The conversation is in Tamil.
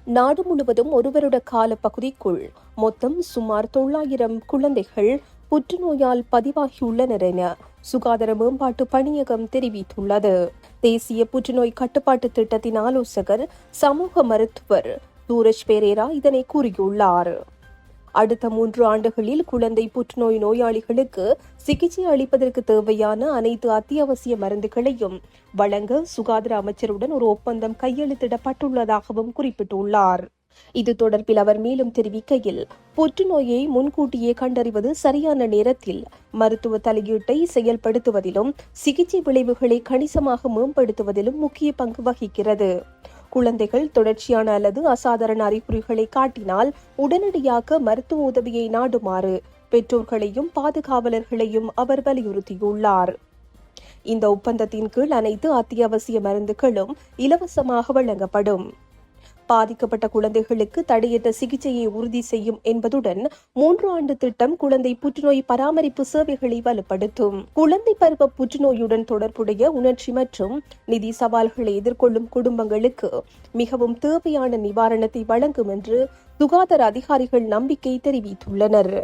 நாடு முழுவதும் ஒரு வருட கால பகுதிக்குள் மொத்தம் சுமார் 900 குழந்தைகள் புற்றுநோயால் பதிவாகியுள்ளனர் என சுகாதார மேம்பாட்டு பணியகம் தெரிவித்துள்ளது. தேசிய புற்றுநோய் கட்டுப்பாட்டு திட்டத்தின் ஆலோசகர் சமூக மருத்துவர் சூரஜ் பெரேரா இதனை கூறியுள்ளார். அடுத்த 3 ஆண்டுகளில் குழந்தை புற்றுநோய் நோயாளிகளுக்கு சிகிச்சை அளிப்பதற்கு தேவையான அனைத்து அத்தியாவசிய மருந்துகளையும் வழங்க சுகாதார அமைச்சருடன் ஒரு ஒப்பந்தம் கையெழுத்திடப்பட்டுள்ளதாகவும் குறிப்பிட்டுள்ளார். இது தொடர்பில் அவர் மேலும் தெரிவிக்கையில், புற்றுநோயை முன்கூட்டியே கண்டறிவது, சரியான நேரத்தில் மருத்துவ தலையீட்டை செயல்படுத்துவதிலும் சிகிச்சை விளைவுகளை கணிசமாக மேம்படுத்துவதிலும் முக்கிய பங்கு வகிக்கிறது. குழந்தைகள் தொடர்ச்சியான அல்லது அசாதாரண அறிகுறிகளை காட்டினால் உடனடியாக மருத்துவ உதவியை நாடுமாறு பெற்றோர்களையும் பாதுகாவலர்களையும் அவர் வலியுறுத்தியுள்ளார். இந்த ஒப்பந்தத்தின் கீழ் அனைத்து அத்தியாவசிய மருந்துகளும் இலவசமாக வழங்கப்படும். பாதிக்கப்பட்ட குழந்தைகளுக்கு தடையற்ற சிகிச்சையை உறுதி செய்யும் என்பதுடன் 3 ஆண்டு திட்டம் குழந்தை புற்றுநோய் பராமரிப்பு சேவைகளை வலுப்படுத்தும். குழந்தை பருவ புற்றுநோயுடன் தொடர்புடைய உணர்ச்சி மற்றும் நிதி சவால்களை எதிர்கொள்ளும் குடும்பங்களுக்கு மிகவும் தேவையான நிவாரணத்தை வழங்கும் என்று சுகாதார அதிகாரிகள் நம்பிக்கை தெரிவித்துள்ளனர்.